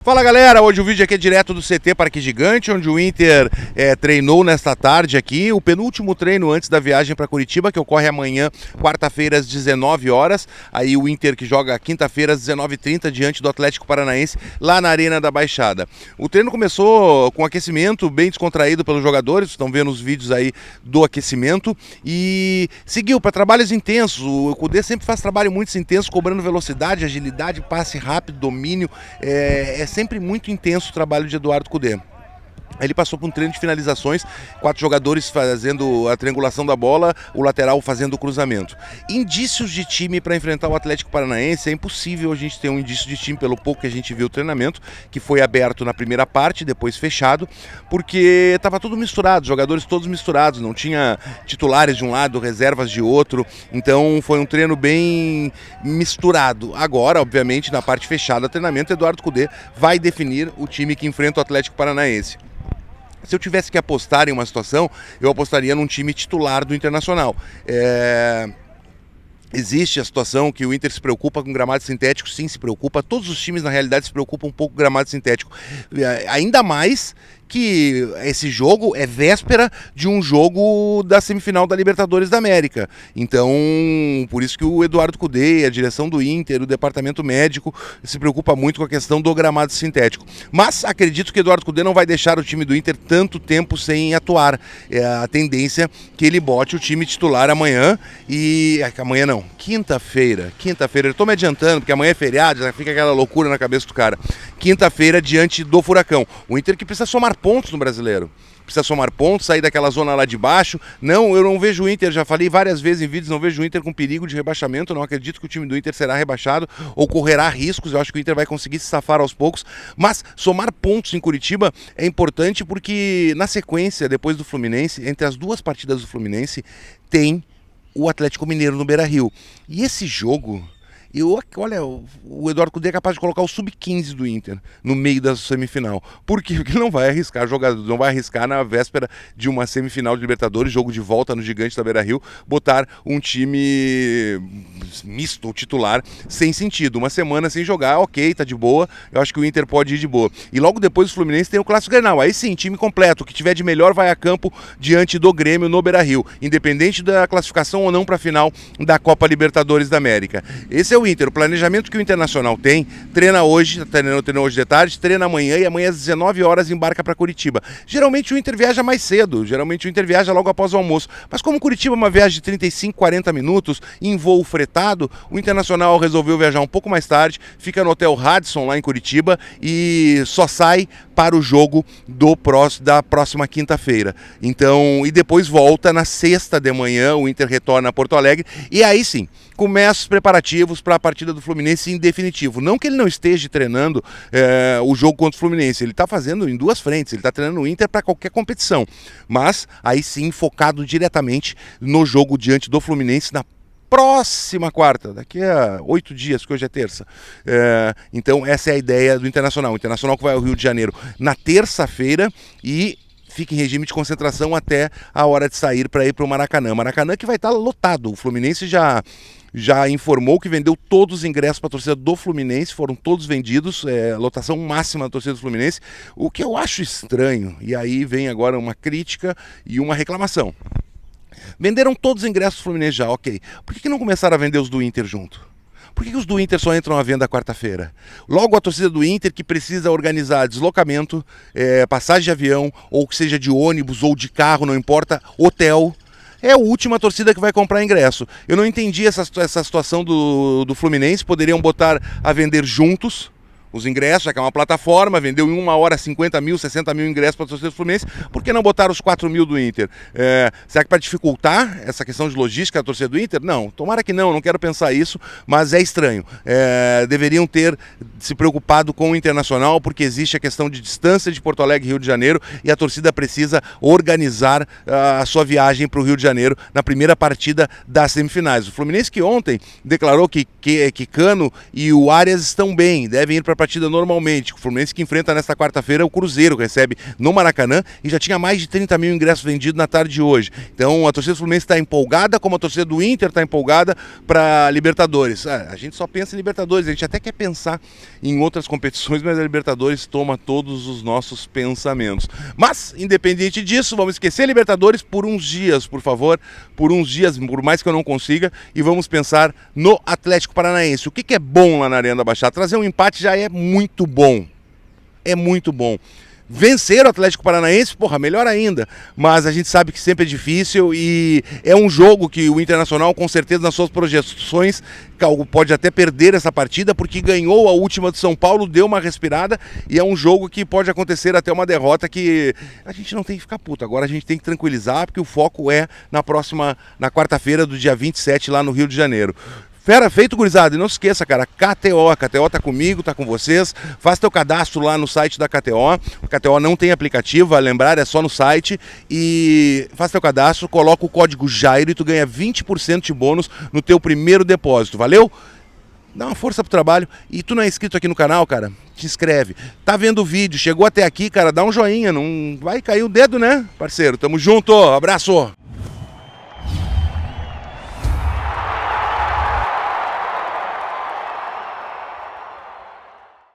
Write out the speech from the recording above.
Fala galera, hoje o vídeo aqui é direto do CT Parque Gigante, onde o Inter treinou nesta tarde aqui, o penúltimo treino antes da viagem para Curitiba, que ocorre amanhã, quarta-feira às 19 horas, aí o Inter que joga quinta-feira às 19h30 diante do Atlético Paranaense, lá na Arena da Baixada. O treino começou com aquecimento bem descontraído pelos jogadores, estão vendo os vídeos aí do aquecimento, e seguiu para trabalhos intensos. O Kudê sempre faz trabalho muito intenso, cobrando velocidade, agilidade, passe rápido, domínio, é sempre muito intenso o trabalho de Eduardo Kudê. Ele passou por um treino de finalizações, 4 jogadores fazendo a triangulação da bola, o lateral fazendo o cruzamento. Indícios de time para enfrentar o Atlético Paranaense, é impossível a gente ter um indício de time pelo pouco que a gente viu o treinamento, que foi aberto na primeira parte, depois fechado, porque estava tudo misturado, jogadores todos misturados, não tinha titulares de um lado, reservas de outro, então foi um treino bem misturado. Agora, obviamente, na parte fechada do treinamento, Eduardo Kudê vai definir o time que enfrenta o Atlético Paranaense. Se eu tivesse que apostar em uma situação, eu apostaria num time titular do Internacional. Existe a situação que o Inter se preocupa com gramado sintético, sim, se preocupa. Todos os times, na realidade, se preocupam um pouco com gramado sintético. Ainda mais que esse jogo é véspera de um jogo da semifinal da Libertadores da América. Então, por isso que o Eduardo Kudê, a direção do Inter, o departamento médico, se preocupa muito com a questão do gramado sintético. Mas acredito que o Eduardo Kudê não vai deixar o time do Inter tanto tempo sem atuar. É a tendência que ele bote o time titular amanhã e... amanhã não, quinta-feira. Eu tô me adiantando, porque amanhã é feriado, já fica aquela loucura na cabeça do cara. Quinta-feira, diante do Furacão. O Inter que precisa somar pontos no Brasileiro. Precisa somar pontos, sair daquela zona lá de baixo. Não, eu não vejo o Inter, já falei várias vezes em vídeos, não vejo o Inter com perigo de rebaixamento, não acredito que o time do Inter será rebaixado ou correrá riscos, eu acho que o Inter vai conseguir se safar aos poucos, mas somar pontos em Curitiba é importante porque na sequência, depois do Fluminense, entre as duas partidas do Fluminense, tem o Atlético Mineiro no Beira-Rio. E esse jogo... olha, o Eduardo Kudê é capaz de colocar o sub-15 do Inter no meio da semifinal. Por quê? Porque ele não vai arriscar jogador, não vai arriscar na véspera de uma semifinal de Libertadores, jogo de volta no Gigante da Beira-Rio, botar um time misto ou titular sem sentido. Uma semana sem jogar, ok, tá de boa, eu acho que o Inter pode ir de boa. E logo depois do Fluminense tem o Clássico Grenal, aí sim, time completo, o que tiver de melhor vai a campo diante do Grêmio no Beira-Rio, independente da classificação ou não para a final da Copa Libertadores da América. Esse é o Inter, o planejamento que o Internacional tem, treina hoje, treinou hoje de tarde, treina amanhã e amanhã às 19 horas embarca para Curitiba. Geralmente o Inter viaja mais cedo, geralmente o Inter viaja logo após o almoço, mas como Curitiba é uma viagem de 35, 40 minutos, em voo fretado, o Internacional resolveu viajar um pouco mais tarde, fica no Hotel Radisson lá em Curitiba e só sai para o jogo da próxima quinta-feira. Então, e depois volta na sexta de manhã, o Inter retorna a Porto Alegre e aí sim, começa os preparativos para a partida do Fluminense em definitivo. Não que ele não esteja treinando o jogo contra o Fluminense, ele está fazendo em duas frentes, ele está treinando o Inter para qualquer competição, mas aí sim focado diretamente no jogo diante do Fluminense na próxima quarta, daqui a 8 dias, que hoje é terça. Então essa é a ideia do Internacional. O Internacional que vai ao Rio de Janeiro na terça-feira e fica em regime de concentração até a hora de sair para ir para o Maracanã. Maracanã que vai estar lotado. O Fluminense já informou que vendeu todos os ingressos para a torcida do Fluminense, foram todos vendidos, lotação máxima da torcida do Fluminense, o que eu acho estranho. E aí vem agora uma crítica e uma reclamação. Venderam todos os ingressos do Fluminense já, ok. Por que não começaram a vender os do Inter junto? Por que os do Inter só entram à venda quarta-feira? Logo a torcida do Inter que precisa organizar deslocamento, passagem de avião, ou que seja de ônibus ou de carro, não importa, hotel... é a última torcida que vai comprar ingresso. Eu não entendi essa situação do Fluminense, poderiam botar a vender juntos os ingressos, já que é uma plataforma, vendeu em 1 hora 50 mil, 60 mil ingressos para a torcida do Fluminense, por que não botar os 4 mil do Inter? Será que para dificultar essa questão de logística da torcida do Inter? Não, tomara que não quero pensar isso, mas é estranho. Deveriam ter se preocupado com o Internacional, porque existe a questão de distância de Porto Alegre e Rio de Janeiro, e a torcida precisa organizar a sua viagem para o Rio de Janeiro na primeira partida das semifinais. O Fluminense que ontem declarou que Cano e o Arias estão bem, devem ir para partida normalmente. O Fluminense que enfrenta nesta quarta-feira o Cruzeiro, recebe no Maracanã e já tinha mais de 30 mil ingressos vendidos na tarde de hoje. Então a torcida do Fluminense está empolgada, como a torcida do Inter está empolgada para Libertadores. A gente só pensa em Libertadores, a gente até quer pensar em outras competições, mas a Libertadores toma todos os nossos pensamentos. Mas, independente disso, vamos esquecer a Libertadores por uns dias, por favor, por uns dias, por mais que eu não consiga, e vamos pensar no Atlético Paranaense. O que é bom lá na Arena da Baixada? Trazer um empate já é muito bom. É muito bom. Vencer o Atlético Paranaense, porra, melhor ainda. Mas a gente sabe que sempre é difícil e é um jogo que o Internacional, com certeza, nas suas projeções, pode até perder essa partida, porque ganhou a última do São Paulo, deu uma respirada e é um jogo que pode acontecer até uma derrota que a gente não tem que ficar puto. Agora a gente tem que tranquilizar, porque o foco é na quarta-feira do dia 27, lá no Rio de Janeiro. Fera, feito, gurizada. E não se esqueça, cara, KTO. A KTO tá comigo, tá com vocês. Faz teu cadastro lá no site da KTO. A KTO não tem aplicativo, vai lembrar, é só no site. E faz teu cadastro, coloca o código Jairo e tu ganha 20% de bônus no teu primeiro depósito. Valeu? Dá uma força pro trabalho. E tu não é inscrito aqui no canal, cara? Te inscreve. Tá vendo o vídeo, chegou até aqui, cara, dá um joinha. Não vai cair o dedo, né, parceiro? Tamo junto, abraço!